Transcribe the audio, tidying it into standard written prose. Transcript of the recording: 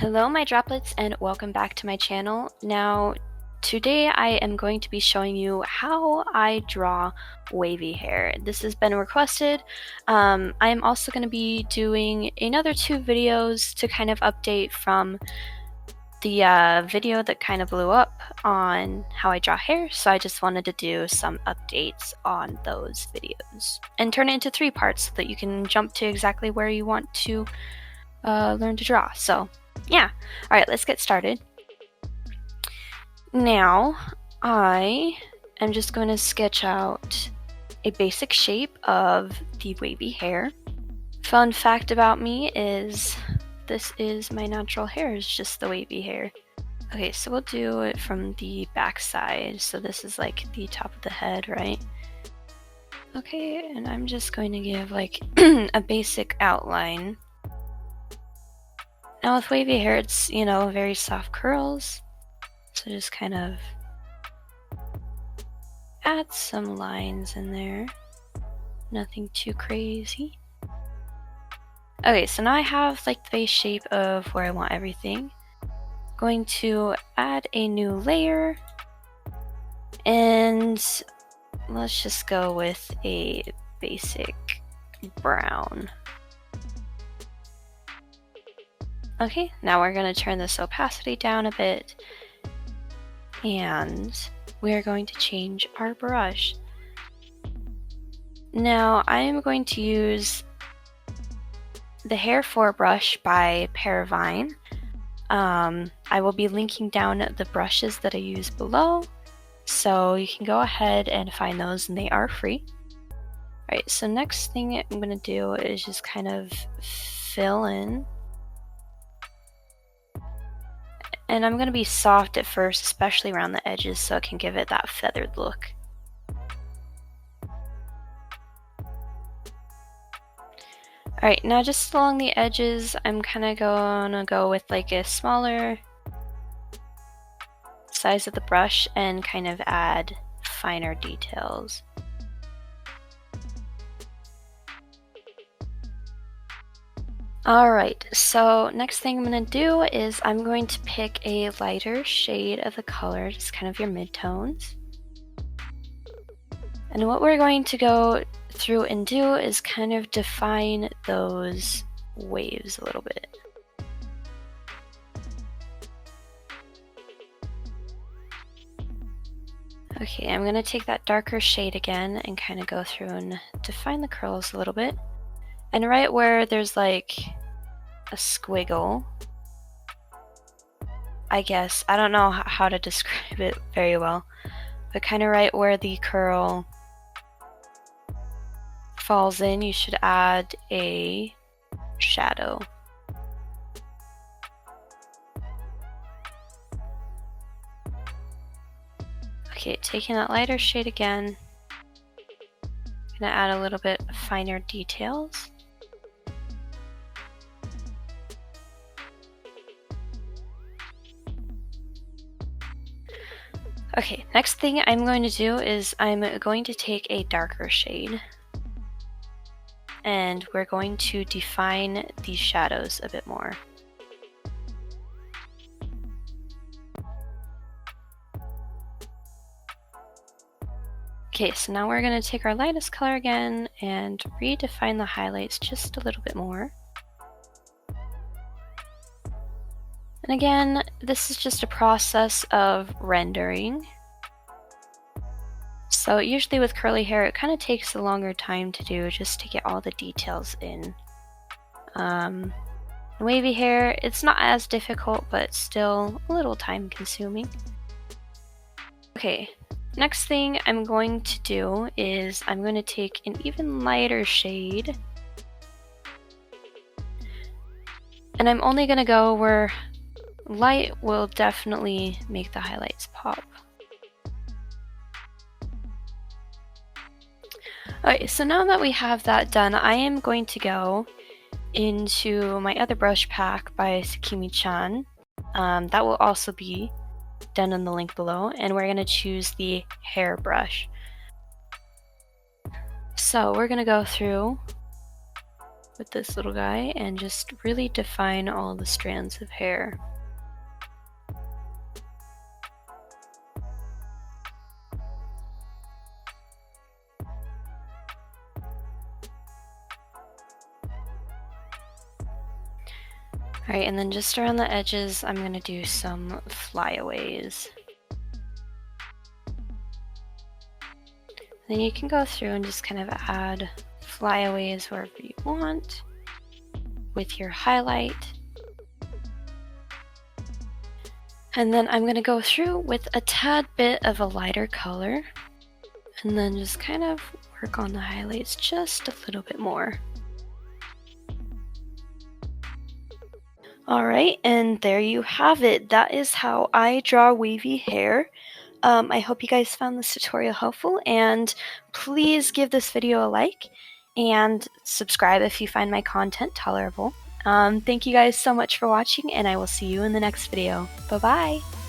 Hello my droplets and welcome back to my channel. Now today I am going to be showing you how I draw wavy hair. This has been requested. I am also going to be doing another 2 videos to kind of update from the video that kind of blew up on how I draw hair, so I just wanted to do some updates on those videos and turn it into 3 parts so that you can jump to exactly where you want to learn to draw. So yeah, alright, let's get started. Now I am just going to sketch out a basic shape of the wavy hair. Fun fact about me is this is my natural hair, it's just the wavy hair. Okay, so we'll do it from the back side. So this is like the top of the head, right? Okay, and I'm just going to give like a basic outline. Now with wavy hair, it's, you know, very soft curls. So just kind of add some lines in there. Nothing too crazy. Okay, so now I have like the base shape of where I want everything. Going to add a new layer. And let's just go with a basic brown. Okay, now we're going to turn this opacity down a bit. And we're going to change our brush. Now I am going to use the Hair 4 brush by Paravine. I will be linking down the brushes that I use below, so you can go ahead and find those and they are free. Alright, so next thing I'm going to do is just kind of fill in. And I'm going to be soft at first, especially around the edges, so it can give it that feathered look. Alright, now just along the edges, I'm kind of gonna go with like a smaller size of the brush and kind of add finer details. Alright, so next thing I'm going to do is I'm going to pick a lighter shade of the color, just kind of your midtones. And what we're going to go through and do is kind of define those waves a little bit. Okay, I'm going to take that darker shade again and kind of go through and define the curls a little bit. And right where there's like a squiggle, I guess, I don't know how to describe it very well, but kind of right where the curl falls in, you should add a shadow. Okay, taking that lighter shade again, gonna add a little bit finer details. Okay, next thing I'm going to do is I'm going to take a darker shade and we're going to define these shadows a bit more. Okay, so now we're going to take our lightest color again and redefine the highlights just a little bit more. And again, this is just a process of rendering. So usually with curly hair, it kind of takes a longer time to do just to get all the details in. Wavy hair, it's not as difficult, but still a little time consuming. Okay, next thing I'm going to do is I'm going to take an even lighter shade. And I'm only going to go where light will definitely make the highlights pop. Alright, so now that we have that done, I am going to go into my other brush pack by Sakimi-chan. That will also be done in the link below, and we're going to choose the hair brush. So we're going to go through with this little guy and just really define all the strands of hair. Alright, and then just around the edges, I'm going to do some flyaways. Then you can go through and just kind of add flyaways wherever you want with your highlight. And then I'm going to go through with a tad bit of a lighter color and then just kind of work on the highlights just a little bit more. Alright, and there you have it. That is how I draw wavy hair. I hope you guys found this tutorial helpful, and please give this video a like and subscribe if you find my content tolerable. Thank you guys so much for watching, and I will see you in the next video. Bye-bye!